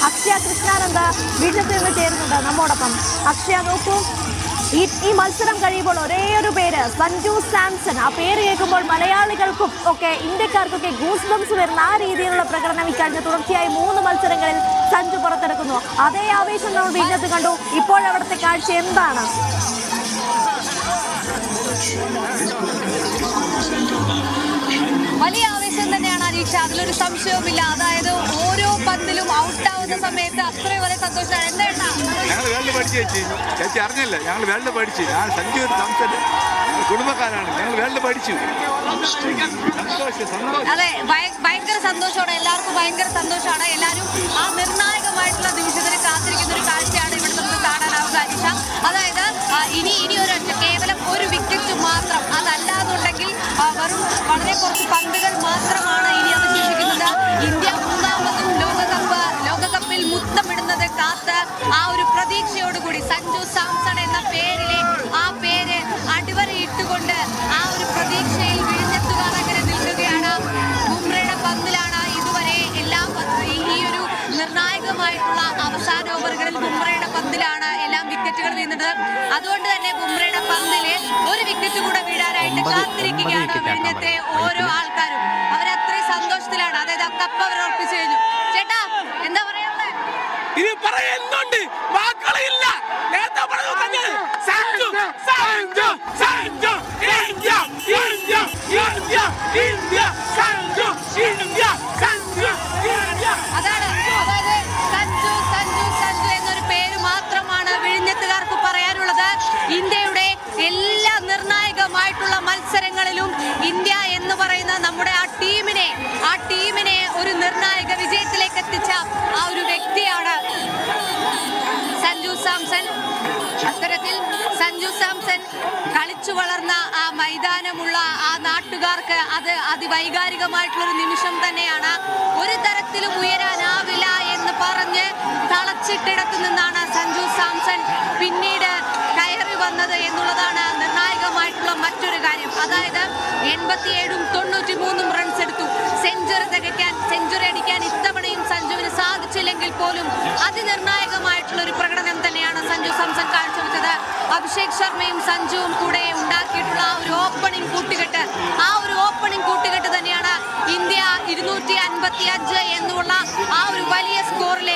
അക്ഷയ കൃഷ്ണാനന്ദ വീട്ടിൽ നിന്ന് ചേരുന്നുണ്ട് നമ്മോടൊപ്പം. അക്ഷയ, നോക്കൂ, ഈ മത്സരം കഴിയുമ്പോൾ ഒരേ ഒരു പേര്, സഞ്ജു സാംസൺ. ആ പേര് കേൾക്കുമ്പോൾ മലയാളികൾക്കും ഒക്കെ ഇന്ത്യക്കാർക്കൊക്കെ ഗൂസ് ബംസ് വരുന്ന ആ രീതിയിലുള്ള പ്രകടനം ഇക്കഴിഞ്ഞ തുടർച്ചയായി 3 മത്സരങ്ങളിൽ സഞ്ജു പുറത്തെടുക്കുന്നു. അതേ ആവേശം നമ്മൾ വീട്ടിൽ കണ്ടു. ഇപ്പോഴവിടുത്തെ കാഴ്ച എന്താണ്? വലിയ ആവേശം തന്നെയാണ് അനീഷ, അതിലൊരു സംശയവുമില്ല. അതായത് ഓരോ പന്തിലും ഔട്ടാവുന്ന സമയത്ത് അത്രയും വലിയ സന്തോഷമാണ്. എന്താ ഞങ്ങൾ വേൾഡ് പഠിച്ചു ചേച്ചി അറിഞ്ഞില്ല, ഞങ്ങൾ വേൾഡ് പഠിച്ചു. ഞാൻ സഞ്ജു സാംസൺ കുടുംബക്കാരാണ്, ഞങ്ങൾ വേൾഡ് പഠിച്ചു. അതെ, ഭയങ്കര സന്തോഷമാണ്, എല്ലാവർക്കും ഭയങ്കര സന്തോഷമാണ്. എല്ലാവരും ആ നിർണായകമായിട്ടുള്ള നിമിഷത്തിന് കാത്തിരിക്കുന്ന ഒരു കാഴ്ചയാണ് ഇവിടെ നമുക്ക് കാണാനാവുക അനീഷ. അതായത് ഇനി ഒരൊറ്റ കേവലം ഒരു വിക്കറ്റ് മാത്രം, അതല്ലാന്നുണ്ടെങ്കിൽ വെറും വളരെ കുറച്ച് പന്തുകൾ മാത്രമാണ് ഇനി അവശേഷിക്കുന്നത്. ഇന്ത്യ മൂന്നാമതും ലോകകപ്പിൽ മുത്തമിടുന്നത് കാത്ത് ആ ഒരു പ്രതീക്ഷയോടുകൂടി സഞ്ജു സാംസൺ എന്ന പേരിലെ ആ പേര് അടിവരയിട്ടുകൊണ്ട് ആ ഒരു പ്രതീക്ഷയിൽ വിഴിഞ്ഞെത്തുകാർ അങ്ങനെ നിൽക്കുകയാണ്. ബുംറയുടെ പന്തിലാണ് ഇതുവരെ ഈ ഒരു നിർണായകമായിട്ടുള്ള അവസാന ഓവറുകളിൽ ബുംറയുടെ പന്തിലാണ് എല്ലാം വിക്കറ്റുകൾ വീഴുന്നത്. അതുകൊണ്ട് തന്നെ ബുംറയുടെ പന്തില് ഒരു വിക്കറ്റ് കൂടെ വീഴാനായിട്ട് കാത്തിരിക്കുകയാണ് വിഴിഞ്ഞത്തെ ഓരോ ആൾക്കാരും. അവരത്രയും സന്തോഷത്തിലാണ്. അതായത് ആ കപ്പ് അവർ ഉറപ്പിച്ചു കഴിഞ്ഞു. ചേട്ടാ, എന്താ പറയാനുള്ളത്? ഇത് പറയുന്നുണ്ട്, വാക്കുകളില്ല. നേരത്തെ പറഞ്ഞു തന്നെ Sanju Sanju Sanju India India India India Sanju India Sanju India. അതായത് സഞ്ജു സഞ്ജു സഞ്ജു എന്നൊരു പേര് മാത്രമാണ് വിഴിഞ്ഞത്തുകാർക്ക് പറയാനുള്ളത്. ഇന്ത്യയുടെ എല്ലാ നിർണായകമായിട്ടുള്ള മത്സരങ്ങളിലും ഇന്ത്യ എന്ന് പറയുന്ന നമ്മുടെ ആ ടീമിനെ ഒരു നിർണായക വിജയത്തിലേക്ക് എത്തിച്ച ആ ഒരു വ്യക്തിയാണ് സഞ്ജു സാംസൺ. അത്തരത്തിൽ സഞ്ജു സാംസൺ കളിച്ചു വളർന്ന ആ മൈതാനമുള്ള ആ നാട്ടുകാർക്ക് അത് അതിവൈകാരികമായിട്ടുള്ളൊരു നിമിഷം തന്നെയാണ്. ഒരു തരത്തിലും ഉയരാനാവില്ല എന്ന് പറഞ്ഞ് തളച്ചിട്ടിടത്തു നിന്നാണ് സഞ്ജു സാംസൺ പിന്നീട് കയറി വന്നത് എന്നുള്ളതാണ് നിർണായകമായിട്ടുള്ള മറ്റൊരു കാര്യം. അതായത് 87ഉം 93ഉം റൺസ് എടുത്തു. സെഞ്ചുറി അടിക്കാൻ ഇത്തവണയും സഞ്ജുവിന് സാധിച്ചില്ലെങ്കിൽ പോലും അതിനിർണായകമായിട്ടുള്ള ഒരു പ്രകടനം തന്നെയാണ് സഞ്ജു സാംസൺ കാഴ്ചവെച്ചത്. അഭിഷേക് ശർമ്മയും സഞ്ജുവും കൂടെ ഉണ്ടാക്കിയിട്ടുള്ള ആ ഒരു ഓപ്പണിംഗ് കൂട്ടുകെട്ട് തന്നെയാണ് ഇന്ത്യ 255 എന്നുള്ള ആ ഒരു വലിയ സ്കോറിൽ